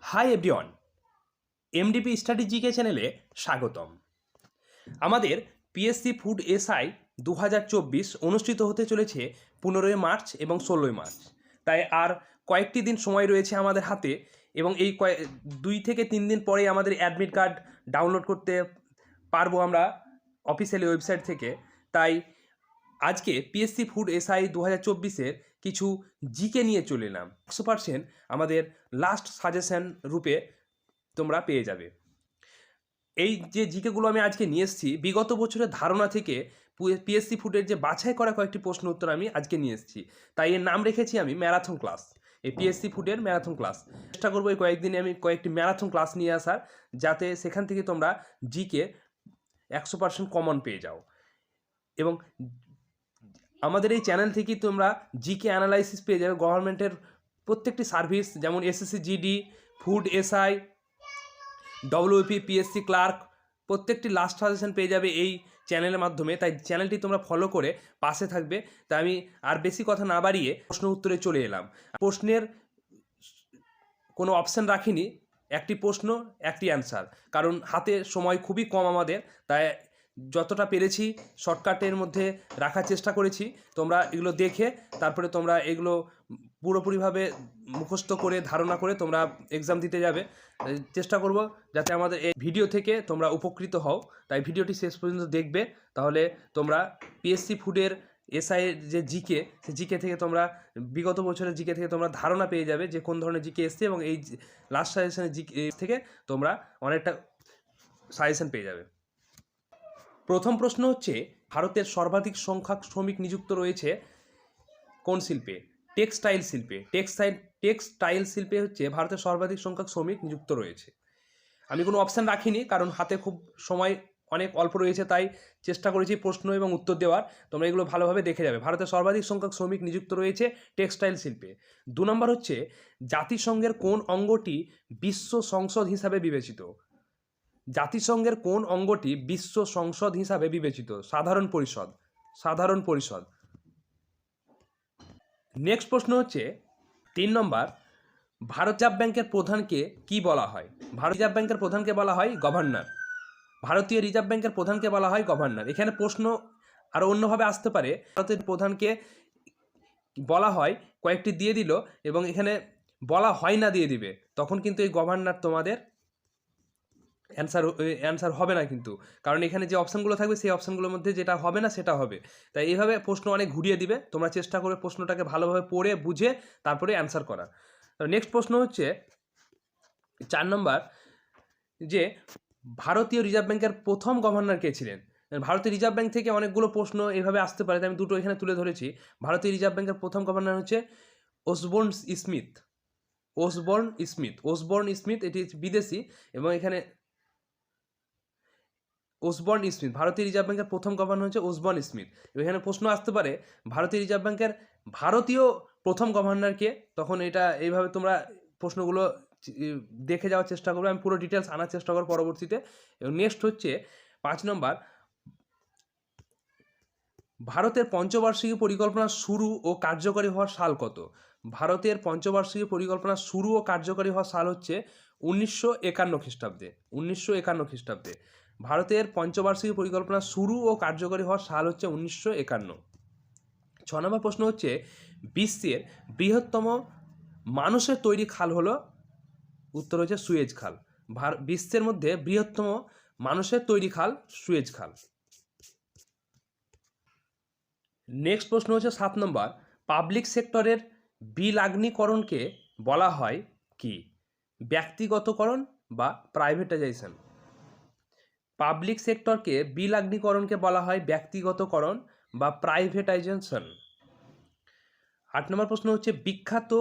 Hi everyone, MDP study GK চ্যানেলে স্বাগতম। আমাদের পিএসসি ফুড এসআই 2024 অনুষ্ঠিত হতে চলেছে 15ই মার্চ এবং 16ই মার্চ। তাই আর কয়েকটি দিন সময় রয়েছে আমাদের হাতে এবং এই 2 থেকে 3 দিন পরেই আমাদের অ্যাডমিট কার্ড ডাউনলোড করতে পারবো আমরা অফিসিয়ালি ওয়েবসাইট থেকে। তাই আজকে পিএসসি ফুড এসআই 2024-এর কিছু জিকে নিয়ে চলে এলাম। 100% আমাদের লাস্ট সাজেশন রূপে তোমরা পেয়ে যাবে। এই যে জিকেগুলো আমি আজকে নিয়ে এসেছি বিগত বছরের ধারণা থেকে পিএসসি ফুডের যে বাছাই করা কয়েকটি প্রশ্ন উত্তর আমি আজকে নিয়ে এসেছি। তাই এর নাম রেখেছি আমি ম্যারাথন ক্লাস। এই পিএসসি ফুডের ম্যারাথন ক্লাস চেষ্টা করবো এই কয়েকদিনে আমি কয়েকটি ম্যারাথন ক্লাস নিয়ে আসার, যাতে সেখান থেকে তোমরা জিকে 100% কমন পেয়ে যাও। এবং আমাদের এই চ্যানেল থেকেই তোমরা জিকে অ্যানালাইসিস পেয়ে যাবে গভর্নমেন্টের প্রত্যেকটি সার্ভিস, যেমন SSC GD, food SI, WP, PSC clerk, প্রত্যেকটি লাস্ট সাজেশন পেয়ে যাবে এই চ্যানেলের মাধ্যমে। তাই চ্যানেলটি তোমরা ফলো করে পাশে থাকবে। তাই আমি আর বেশি কথা না বাড়িয়ে প্রশ্ন উত্তরে চলে এলাম। প্রশ্নের কোনো অপশান রাখিনি, একটি প্রশ্ন একটি অ্যান্সার, কারণ হাতে সময় খুবই কম আমাদের। তাই যতটা পেরেছি শর্টকাটের মধ্যে রাখার চেষ্টা করেছি। তোমরা এগুলো দেখে তারপরে তোমরা এগুলো পুরোপুরিভাবে মুখস্থ করে ধারণা করে তোমরা এক্সাম দিতে যাবে। চেষ্টা করব যাতে আমাদের এই ভিডিও থেকে তোমরা উপকৃত হও। তাই ভিডিওটি শেষ পর্যন্ত দেখবে, তাহলে তোমরা পিএসসি ফুডের এসআইয়ের যে জিকে, সে জিকে থেকে তোমরা বিগত বছরের জিকে থেকে তোমরা ধারণা পেয়ে যাবে যে কোন ধরনের জিকে এসছে, এবং এই লাস্ট সাজেশনের জিকে থেকে তোমরা অনেকটা সাজেশন পেয়ে যাবে। প্রথম প্রশ্ন হচ্ছে, ভারতের সর্বাধিক সংখ্যক শ্রমিক নিযুক্ত রয়েছে কোন শিল্পে? টেক্সটাইল শিল্পে। টেক্সটাইল শিল্পে হচ্ছে ভারতের সর্বাধিক সংখ্যক শ্রমিক নিযুক্ত রয়েছে। আমি কোনো অপশান রাখিনি, কারণ হাতে খুব সময় অনেক অল্প রয়েছে, তাই চেষ্টা করেছি প্রশ্ন এবং উত্তর দেওয়ার। তোমরা এগুলো ভালোভাবে দেখে যাবে। ভারতের সর্বাধিক সংখ্যক শ্রমিক নিযুক্ত রয়েছে টেক্সটাইল শিল্পে। 2 নম্বর হচ্ছে, জাতিসংঘের কোন অঙ্গটি বিশ্ব সংসদ হিসাবে বিবেচিত? জাতিসংঘের কোন অঙ্গটি বিশ্ব সংসদ হিসাবে বিবেচিত? সাধারণ পরিষদ। সাধারণ পরিষদ। নেক্সট প্রশ্ন হচ্ছে 3 নম্বর, ভারত রিজার্ভ ব্যাংকের প্রধানকে কি বলা হয়? ভারত রিজার্ভ ব্যাংকের প্রধানকে বলা হয় গভর্নর। ভারতীয় রিজার্ভ ব্যাংকের প্রধানকে বলা হয় গভর্নর। এখানে প্রশ্ন আরও অন্যভাবে আসতে পারে। ভারতের প্রধানকে বলা হয় কয়েকটি দিয়ে দিল, এবং এখানে বলা হয় না দিয়ে দিবে, তখন কিন্তু এই গভর্নর তোমাদের অ্যান্সার হবে না কিন্তু, কারণ এখানে যে অপশানগুলো থাকবে সেই অপশানগুলোর মধ্যে যেটা হবে না সেটা হবে। তাই এইভাবে প্রশ্ন অনেক ঘুরিয়ে দিবে। তোমরা চেষ্টা করে প্রশ্নটাকে ভালোভাবে পড়ে বুঝে তারপরে অ্যান্সার করা। নেক্সট প্রশ্ন হচ্ছে 4 নম্বর, যে ভারতীয় রিজার্ভ ব্যাংকের প্রথম গভর্নর কে ছিলেন? ভারতীয় রিজার্ভ ব্যাংক থেকে অনেকগুলো প্রশ্ন এভাবে আসতে পারে, তাই আমি দুটো এখানে তুলে ধরেছি। ভারতীয় রিজার্ভ ব্যাংকের প্রথম গভর্নর হচ্ছে ওসবর্ন স্মিথ। ওসবর্ন স্মিথ, এটি বিদেশি, এবং এখানে ওসবর্ন স্মিথ, ভারতীয় রিজার্ভ ব্যাংকের প্রথম গভর্নর হচ্ছে ওসবর্ন স্মিথ। এখানে প্রশ্ন আসতে পারে ভারতীয় রিজার্ভ ব্যাংকের ভারতীয় প্রথম গভর্নরকে, তখন এটা এইভাবে তোমরা প্রশ্নগুলো দেখে যাওয়ার চেষ্টা করবে। আমি পুরো ডিটেলস আনার চেষ্টা করব পরবর্তীতে। এবং নেক্সট হচ্ছে 5 নম্বর, ভারতের পঞ্চবার্ষিকী পরিকল্পনা শুরু ও কার্যকরী হওয়ার সাল কত? ভারতের পঞ্চবার্ষিকী পরিকল্পনা শুরু ও কার্যকরী হওয়ার সাল হচ্ছে 1951 খ্রিস্টাব্দে। 1951 খ্রিস্টাব্দে ভারতের পঞ্চবার্ষিকী পরিকল্পনা শুরু ও কার্যকরী হওয়ার সাল হচ্ছে 1951। 6 নম্বর প্রশ্ন হচ্ছে, বিশ্বের বৃহত্তম মানুষের তৈরি খাল হলো? উত্তর হচ্ছে সুয়েজ খাল। বিশ্বের মধ্যে বৃহত্তম মানুষের তৈরি খাল সুয়েজ খাল। নেক্সট প্রশ্ন হচ্ছে 7 নম্বর, পাবলিক সেক্টরের বিলগ্নিকরণকে বলা হয় কি? ব্যক্তিগতকরণ বা প্রাইভেটাইজেশন। পাবলিক সেক্টরকে বিলগ্নিকরণকে বলা হয় ব্যক্তিগতকরণ বা প্রাইভেটাইজেশন। 8 নম্বর প্রশ্ন হচ্ছে, বিখ্যাত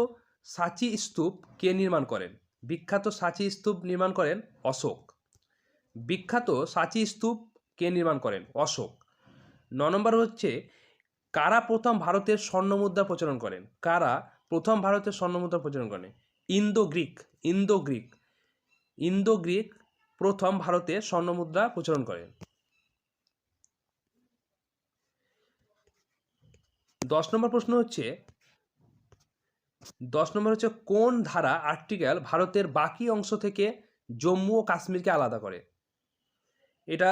সাঁচি স্তূপ কে নির্মাণ করেন? বিখ্যাত সাঁচি স্তূপ নির্মাণ করেন অশোক। বিখ্যাত সাঁচি স্তূপ কে নির্মাণ করেন? অশোক। 9 নম্বর হচ্ছে, কারা প্রথম ভারতের স্বর্ণমুদ্রা প্রচলন করেন? কারা প্রথম ভারতের স্বর্ণমুদ্রা প্রচলন করেন? ইন্দো গ্রিক প্রথম ভারতে স্বর্ণমুদ্রা প্রচলন করেন। 10 নম্বর প্রশ্ন হচ্ছে, 10 নম্বর হচ্ছে কোন ধারা আর্টিকেল ভারতের বাকি অংশ থেকে জম্মু ও কাশ্মীরকে আলাদা করে? এটা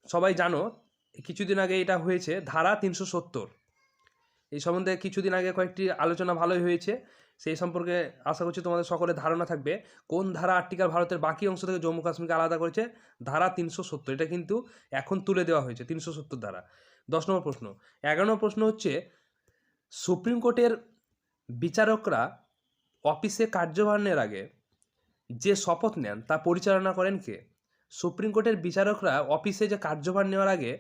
সবাই জানো, কিছুদিন আগে এটা হয়েছে ধারা 370। এই সম্বন্ধে কিছুদিন আগে কয়েকটি আলোচনা ভালোই হয়েছে, সেই সম্পর্কে আশা করছি তোমাদের সকলের ধারণা থাকবে। কোন ধারা আর্টিকেল ভারতের বাকি অংশ থেকে জম্মু কাশ্মীরকে আলাদা করেছে? ধারা 370। এটা কিন্তু এখন তুলে দেওয়া হয়েছে 370 ধারা। 10 নম্বর প্রশ্ন। 11 নম্বর প্রশ্ন হচ্ছে সুপ্রিম কোর্টের বিচারকরা অফিসে কার্যভার নেওয়ার আগে যে শপথ নেন তা পরিচালনা করেন কে? সুপ্রিম কোর্টের বিচারকরা অফিসে যে কার্যভার নেওয়ার আগে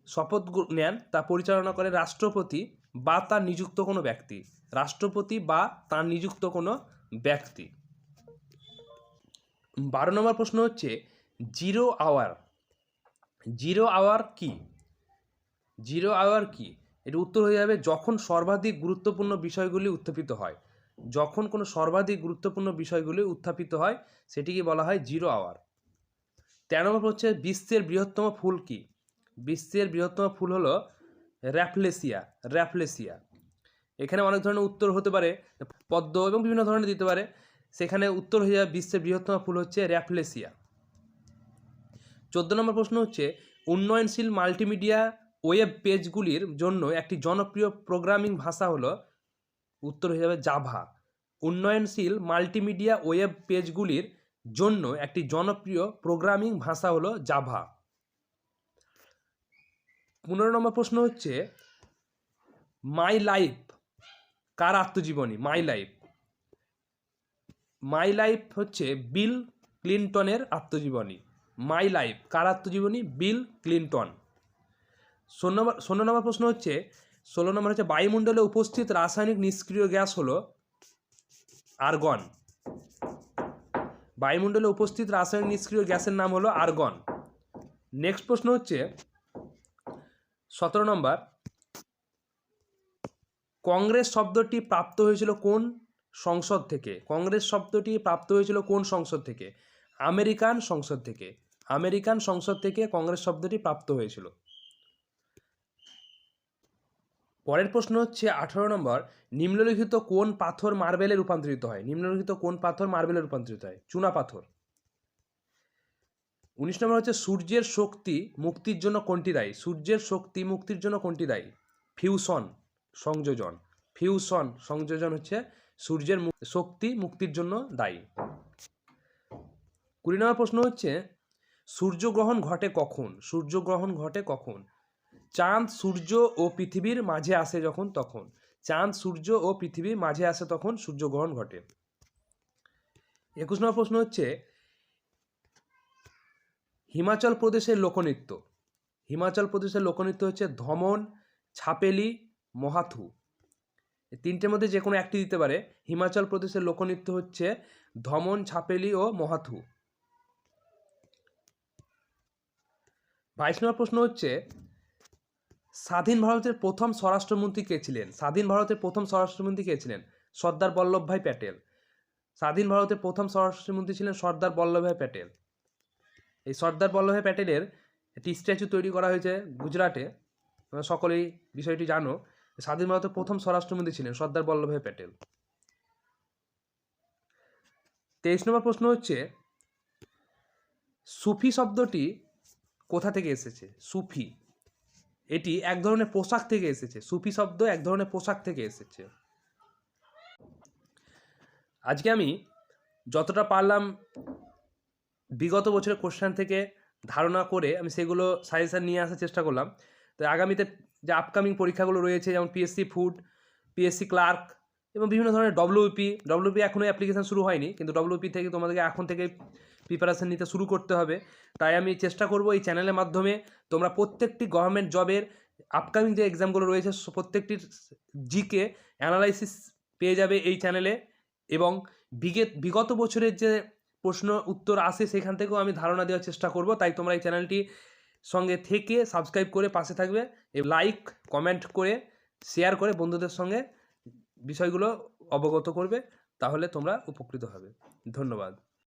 শপথ নেন তা পরিচালনা করে রাষ্ট্রপতি বা তার নিযুক্ত কোনো ব্যক্তি। রাষ্ট্রপতি বা তার নিযুক্ত কোনো ব্যক্তি। 12 নম্বর প্রশ্ন হচ্ছে জিরো আওয়ার। জিরো আওয়ার কি? জিরো আওয়ার কি? এর উত্তর হয়ে যাবে যখন সর্বাধিক গুরুত্বপূর্ণ বিষয়গুলি উত্থাপিত হয়। যখন কোনো সর্বাধিক গুরুত্বপূর্ণ বিষয়গুলি উত্থাপিত হয় সেটিকে বলা হয় জিরো আওয়ার। 13 নম্বর হচ্ছে বিশ্বের বৃহত্তম ফুল কি? বিশ্বের বৃহত্তম ফুল হলো র্যাফলেসিয়া। র্যাফলেসিয়া। এখানে অনেক ধরনের উত্তর হতে পারে, পদ্ম এবং বিভিন্ন ধরনের দিতে পারে। সেখানে উত্তর হয়ে যাবে বিশ্বের বৃহত্তম ফুল হচ্ছে র্যাফলেসিয়া। 14 নম্বর প্রশ্ন হচ্ছে উন্নয়নশীল মাল্টিমিডিয়া ওয়েব পেজগুলির জন্য একটি জনপ্রিয় প্রোগ্রামিং ভাষা হলো, উত্তর হয়ে যাবে জাভা। উন্নয়নশীল মাল্টিমিডিয়া ওয়েব পেজগুলির জন্য একটি জনপ্রিয় প্রোগ্রামিং ভাষা হলো জাভা। 15 নম্বর প্রশ্ন হচ্ছে মাই লাইফ কার আত্মজীবনী? My life. মাই লাইফ হচ্ছে বিল ক্লিনটনের আত্মজীবনী। মাই লাইফ কার আত্মজীবনী? Bill Clinton. 16 নম্বর প্রশ্ন হচ্ছে 16 নম্বর হচ্ছে বায়ুমণ্ডলে উপস্থিত রাসায়নিক নিষ্ক্রিয় গ্যাস হলো আর্গন। বায়ুমণ্ডলে উপস্থিত রাসায়নিক নিষ্ক্রিয় গ্যাসের নাম হলো আর্গন। নেক্সট প্রশ্ন হচ্ছে 17 নম্বর কংগ্রেস শব্দটি প্রাপ্ত হয়েছিল কোন সংসদ থেকে? কংগ্রেস শব্দটি প্রাপ্ত হয়েছিল কোন সংসদ থেকে? আমেরিকান সংসদ থেকে। আমেরিকান সংসদ থেকে কংগ্রেস শব্দটি প্রাপ্ত হয়েছিল। পরের প্রশ্ন হচ্ছে 18 নম্বর নিম্নলিখিত কোন পাথর মার্বেলে রূপান্তরিত হয়? নিম্নলিখিত কোন পাথর মার্বেলে রূপান্তরিত হয়? চুনা পাথর। 19 নম্বর হচ্ছে সূর্যের শক্তি মুক্তির জন্য কোনটি দায়ী? সূর্যের শক্তি মুক্তির জন্য কোনটি দায়ী? ফিউশন, সংযোজন। ফিউশন, সংযোজন হচ্ছে সূর্যের শক্তি মুক্তির জন্য দায়ী। 20 নম্বর প্রশ্ন হচ্ছে সূর্যগ্রহণ ঘটে কখন? সূর্যগ্রহণ ঘটে কখন? চাঁদ সূর্য ও পৃথিবীর মাঝে আসে যখন, তখন। চাঁদ সূর্য ও পৃথিবীর মাঝে আসে তখন সূর্যগ্রহণ ঘটে। 21 নম্বর প্রশ্ন হচ্ছে হিমাচল প্রদেশের লোকনৃত্য। হিমাচল প্রদেশের লোকনৃত্য হচ্ছে ধমন, ছাপেলি, মহাথু। এই তিনটের মধ্যে যে কোনো একটি দিতে পারে। হিমাচল প্রদেশের লোকনৃত্য হচ্ছে ধমন, ছাপেলি ও মহাথু। 22 নম্বর প্রশ্ন হচ্ছে স্বাধীন ভারতের প্রথম স্বরাষ্ট্রমন্ত্রী কে ছিলেন? স্বাধীন ভারতের প্রথম স্বরাষ্ট্রমন্ত্রী কে ছিলেন? সর্দার বল্লভভাই প্যাটেল। স্বাধীন ভারতের প্রথম স্বরাষ্ট্রমন্ত্রী ছিলেন সর্দার বল্লভভাই প্যাটেল। এই সর্দার বল্লভভাই প্যাটেলের একটি স্ট্যাচু তৈরি করা হয়েছে গুজরাটে। তোমরা সকলেই বিষয়টি জানো। স্বাধীন ভারতের প্রথম স্বরাষ্ট্রমন্ত্রী ছিলেন সর্দার বল্লভভাই প্যাটেল। 23 নম্বর প্রশ্ন হচ্ছে সুফি শব্দটি কোথা থেকে এসেছে? সুফি, এটি এক ধরনের পোশাক থেকে এসেছে। সুফি শব্দ এক ধরনের পোশাক থেকে এসেছে। আজকে আমি যতটা পারলাম বিগত বছরের কোশ্চেন থেকে ধারণা করে আমি সেগুলো সাজেশান নিয়ে আসার চেষ্টা করলাম। তো আগামীতে যে আপকামিং পরীক্ষাগুলো রয়েছে যেমন পিএসসি ফুড, পিএসসি ক্লার্ক এবং বিভিন্ন ধরনের ডব্লিউপি এখনও অ্যাপ্লিকেশান শুরু হয়নি, কিন্তু ডব্লিউপি থেকে তোমাদেরকে এখন থেকে প্রিপারেশান নিতে শুরু করতে হবে। তাই আমি চেষ্টা করব এই চ্যানেলের মাধ্যমে তোমরা প্রত্যেকটি গভর্নমেন্ট জবের আপকামিং যে এক্সামগুলো রয়েছে প্রত্যেকটির জিকে অ্যানালাইসিস পেয়ে যাবে এই চ্যানেলে, এবং বিগত বছরের যে প্রশ্ন উত্তর আসে সেখান থেকেও আমি ধারণা দেওয়ার চেষ্টা করব। তাই তোমরা এই চ্যানেলটি সঙ্গে থেকে সাবস্ক্রাইব করে পাশে থাকবে, লাইক কমেন্ট করে শেয়ার করে বন্ধুদের সঙ্গে বিষয়গুলো অবগত করবে, তাহলে তোমরা উপকৃত হবে। ধন্যবাদ।